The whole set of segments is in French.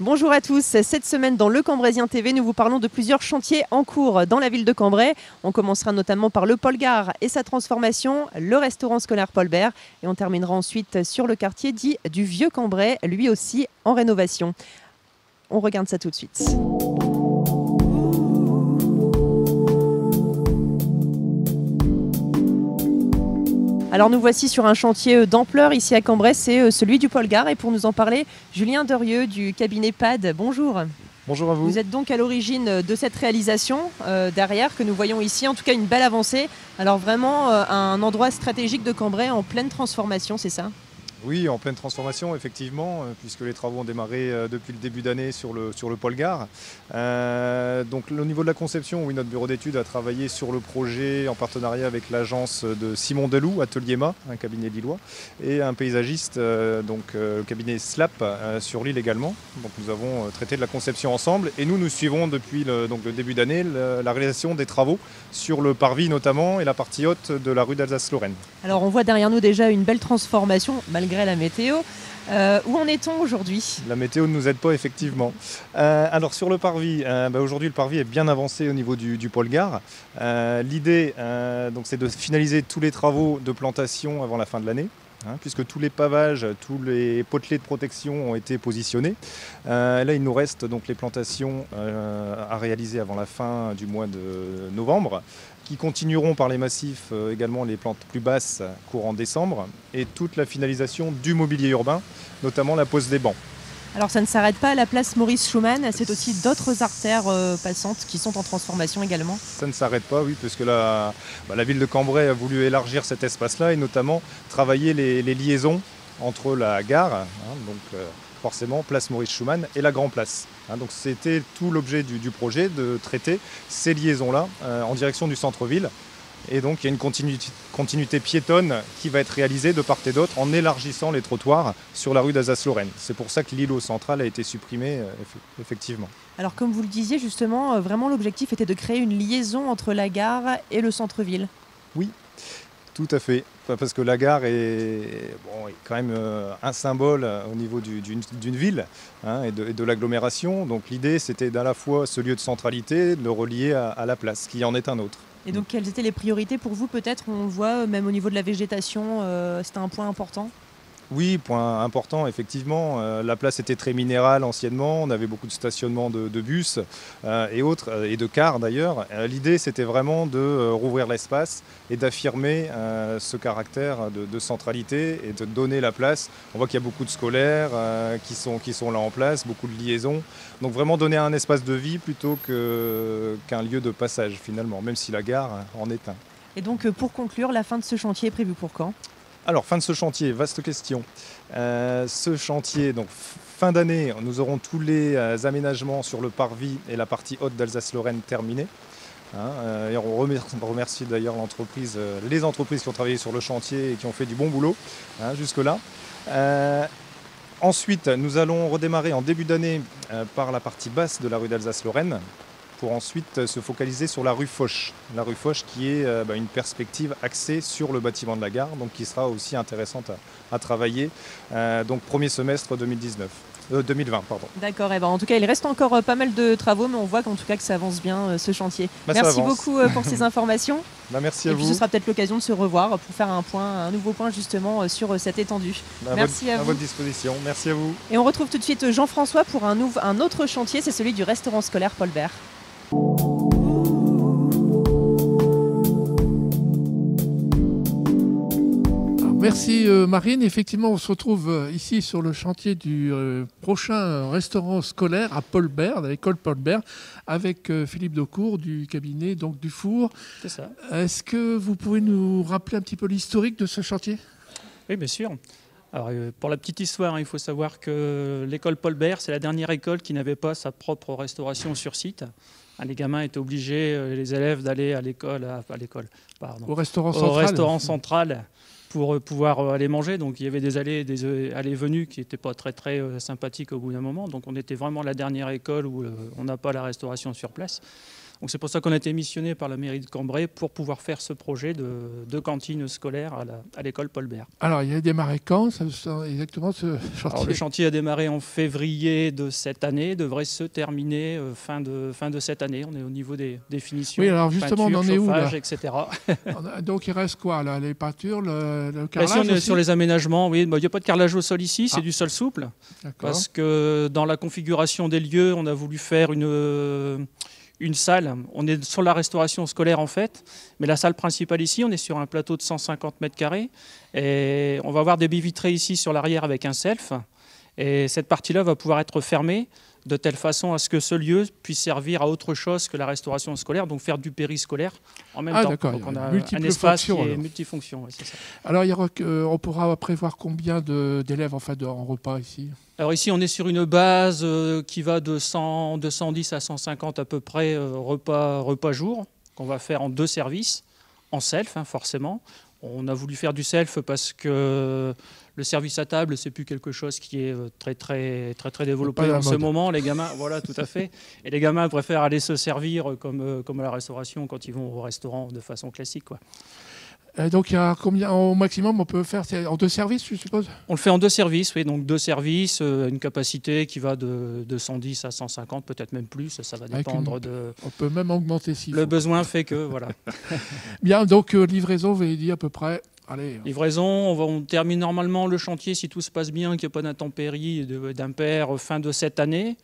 Bonjour à tous. Cette semaine dans Le Cambraisien TV, nous vous parlons de plusieurs chantiers en cours dans la ville de Cambrai. On commencera notamment par le Paul Gare et sa transformation, le restaurant scolaire Paul Bert, et on terminera ensuite sur le quartier dit du Vieux Cambrai, lui aussi en rénovation. On regarde ça tout de suite. Alors nous voici sur un chantier d'ampleur ici à Cambrai, c'est celui du Paul Gare. Et pour nous en parler, Julien Derieux du cabinet PAD, bonjour. Bonjour à vous. Vous êtes donc à l'origine de cette réalisation derrière que nous voyons ici, en tout cas une belle avancée. Alors vraiment un endroit stratégique de Cambrai en pleine transformation, c'est ça ? Oui, en pleine transformation, effectivement, puisque les travaux ont démarré depuis le début d'année sur le Paul Gare. Donc au niveau de la conception, oui, notre bureau d'études a travaillé sur le projet en partenariat avec l'agence de Simon Deloup, Atelier Ma, un cabinet lillois, et un paysagiste, le cabinet SLAP sur l'île également. Donc nous avons traité de la conception ensemble et nous suivons depuis le début d'année la réalisation des travaux sur le parvis notamment et la partie haute de la rue d'Alsace-Lorraine. Alors on voit derrière nous déjà une belle transformation malgré la météo. Où en est-on aujourd'hui ? La météo ne nous aide pas effectivement. Alors sur le parvis, aujourd'hui le parvis est bien avancé au niveau du Paul Gare. L'idée c'est de finaliser tous les travaux de plantation avant la fin de l'année. Puisque tous les pavages, tous les potelets de protection ont été positionnés. Là, il nous reste donc les plantations à réaliser avant la fin du mois de novembre, qui continueront par les massifs également les plantes plus basses courant décembre, et toute la finalisation du mobilier urbain, notamment la pose des bancs. Alors ça ne s'arrête pas à la place Maurice Schumann, c'est aussi d'autres artères passantes qui sont en transformation également. Ça ne s'arrête pas, oui, puisque la ville de Cambrai a voulu élargir cet espace-là et notamment travailler les liaisons entre la gare, forcément place Maurice Schumann, et la Grand Place. Donc c'était tout l'objet du projet, de traiter ces liaisons-là en direction du centre-ville. Et donc il y a une continuité piétonne qui va être réalisée de part et d'autre en élargissant les trottoirs sur la rue d'Alsace-Lorraine. C'est pour ça que l'îlot central a été supprimé, effectivement. Alors comme vous le disiez justement, vraiment l'objectif était de créer une liaison entre la gare et le centre-ville. Oui, tout à fait. Parce que la gare est quand même un symbole au niveau d'une ville et de l'agglomération. Donc l'idée c'était d'à la fois ce lieu de centralité, de le relier à la place, qui en est un autre. Et donc quelles étaient les priorités pour vous peut-être ? On le voit même au niveau de la végétation, c'était un point important ? Oui, point important, effectivement. La place était très minérale anciennement, on avait beaucoup de stationnement de bus et autres, et de cars d'ailleurs. L'idée, c'était vraiment de rouvrir l'espace et d'affirmer ce caractère de centralité et de donner la place. On voit qu'il y a beaucoup de scolaires qui sont là en place, beaucoup de liaisons. Donc vraiment donner un espace de vie plutôt qu'un lieu de passage finalement, même si la gare en est un. Et donc pour conclure, la fin de ce chantier est prévue pour quand ? Alors, fin de ce chantier, vaste question. Ce chantier, donc fin d'année, nous aurons tous les aménagements sur le parvis et la partie haute d'Alsace-Lorraine terminés. Et on remercie d'ailleurs les entreprises qui ont travaillé sur le chantier et qui ont fait du bon boulot jusque-là. Ensuite, nous allons redémarrer en début d'année par la partie basse de la rue d'Alsace-Lorraine, pour ensuite se focaliser sur la rue Foch. La rue Foch qui est une perspective axée sur le bâtiment de la gare, donc qui sera aussi intéressante à travailler, donc premier semestre 2020. D'accord, en tout cas il reste encore pas mal de travaux, mais on voit qu'en tout cas que ça avance bien ce chantier. Merci beaucoup pour ces informations. Merci à vous. Et puis ce sera peut-être l'occasion de se revoir pour faire un nouveau point justement sur cette étendue. Merci à vous. À votre disposition, merci à vous. Et on retrouve tout de suite Jean-François pour un autre chantier, c'est celui du restaurant scolaire Paul Bert. Merci Marine. Effectivement, on se retrouve ici sur le chantier du prochain restaurant scolaire à Paul Bert, à l'école Paul Bert, avec Philippe Daucourt du cabinet du Four. C'est ça. Est-ce que vous pouvez nous rappeler un petit peu l'historique de ce chantier ? Oui, bien sûr. Alors, pour la petite histoire, il faut savoir que l'école Paul Bert, c'est la dernière école qui n'avait pas sa propre restauration sur site. Les gamins étaient obligés, les élèves, d'aller au restaurant central pour pouvoir aller manger. Donc il y avait des allées-venues qui n'étaient pas très très sympathiques au bout d'un moment. Donc on était vraiment la dernière école où on n'a pas la restauration sur place. Donc c'est pour ça qu'on a été missionné par la mairie de Cambrai pour pouvoir faire ce projet de cantine scolaire à l'école Paul Bert. Alors, il a démarré quand exactement ce chantier? Alors, le chantier a démarré en février de cette année, devrait se terminer fin de cette année. On est au niveau des finitions. Oui, alors justement, peinture, on en est où là chauffage, etc. Donc il reste quoi là? Les peintures, le Là, carrelage si on est aussi sur les aménagements, oui, il n'y a pas de carrelage au sol ici, c'est du sol souple. D'accord. Parce que dans la configuration des lieux, on a voulu faire une salle. On est sur la restauration scolaire en fait, mais la salle principale ici, on est sur un plateau de 150 mètres carrés. Et on va avoir des baies vitrées ici sur l'arrière avec un self. Et cette partie-là va pouvoir être fermée de telle façon à ce que ce lieu puisse servir à autre chose que la restauration scolaire, donc faire du périscolaire en même temps. Donc on a un espace qui est multifonction. Ouais, c'est ça. Alors on pourra prévoir combien d'élèves en repas ici? Alors ici on est sur une base qui va de 110 à 150 à peu près repas jour, qu'on va faire en 2 services, en self forcément. On a voulu faire du self parce que le service à table, c'est plus quelque chose qui est très développé en ce moment. Les gamins, voilà, tout à fait. Et les gamins préfèrent aller se servir comme à la restauration quand ils vont au restaurant de façon classique, quoi. Donc il y a combien au maximum on peut faire en 2 services, je suppose? On le fait en 2 services, oui, donc 2 services, une capacité qui va de 110 à 150, peut-être même plus, ça va dépendre de... On peut même augmenter si le besoin fait que, voilà. Bien, donc livraison, vous avez dit à peu près... Allez. Livraison, on termine normalement le chantier, si tout se passe bien, qu'il n'y a pas d'intempéries d'impair, fin de cette année.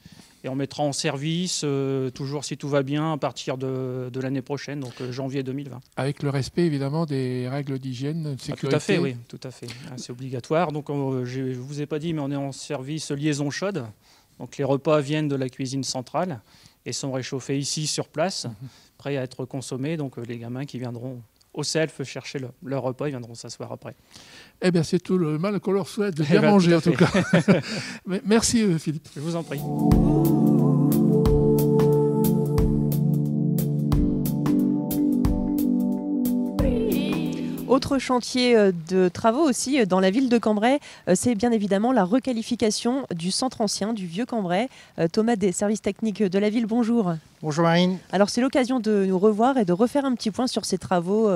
Et on mettra en service, toujours si tout va bien, à partir de l'année prochaine, donc janvier 2020. Avec le respect évidemment des règles d'hygiène, de sécurité. Tout à fait, oui, tout à fait. C'est obligatoire. Donc je ne vous ai pas dit, mais on est en service liaison chaude. Donc les repas viennent de la cuisine centrale et sont réchauffés ici sur place, prêts à être consommés. Donc les gamins qui viendront au self chercher leur repas, ils viendront s'asseoir après. Eh bien, c'est tout le mal qu'on leur souhaite de bien manger en tout cas. Merci Philippe. Je vous en prie. Autre chantier de travaux aussi dans la ville de Cambrai, c'est bien évidemment la requalification du centre ancien, du vieux Cambrai. Thomas des services techniques de la ville, bonjour. Bonjour Marine. Alors c'est l'occasion de nous revoir et de refaire un petit point sur ces travaux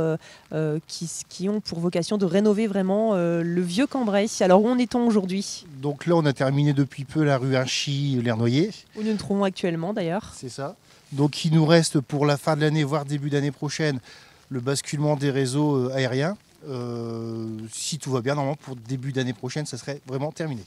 qui ont pour vocation de rénover vraiment le vieux Cambrai. Alors où en est-on aujourd'hui? Donc là on a terminé depuis peu la rue Inchy-Lernoyer. Où nous nous trouvons actuellement d'ailleurs. C'est ça. Donc il nous reste pour la fin de l'année, voire début d'année prochaine, le basculement des réseaux aériens. Si tout va bien, normalement pour début d'année prochaine, ça serait vraiment terminé.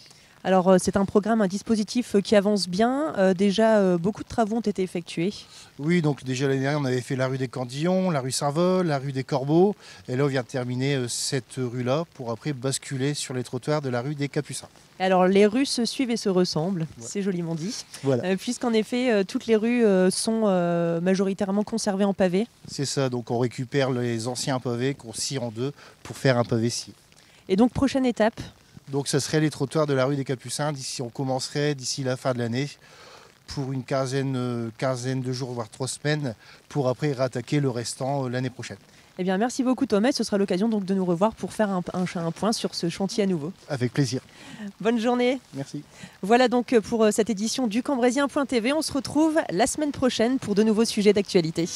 Alors c'est un programme, un dispositif qui avance bien. Déjà, beaucoup de travaux ont été effectués. Oui, donc déjà l'année dernière, on avait fait la rue des Candillons, la rue Saint-Vol, la rue des Corbeaux. Et là, on vient de terminer cette rue-là pour après basculer sur les trottoirs de la rue des Capucins. Alors les rues se suivent et se ressemblent, ouais. C'est joliment dit. Voilà. Puisqu'en effet, toutes les rues sont majoritairement conservées en pavé. C'est ça, donc on récupère les anciens pavés qu'on scire en 2 pour faire un pavé scié. Et donc prochaine étape? Donc ça serait les trottoirs de la rue des Capucins. On commencerait d'ici la fin de l'année pour une quinzaine de jours, voire 3 semaines, pour après rattaquer le restant l'année prochaine. Eh bien, merci beaucoup Thomas. Ce sera l'occasion donc de nous revoir pour faire un point sur ce chantier à nouveau. Avec plaisir. Bonne journée. Merci. Voilà donc pour cette édition du Cambraisien.tv. On se retrouve la semaine prochaine pour de nouveaux sujets d'actualité.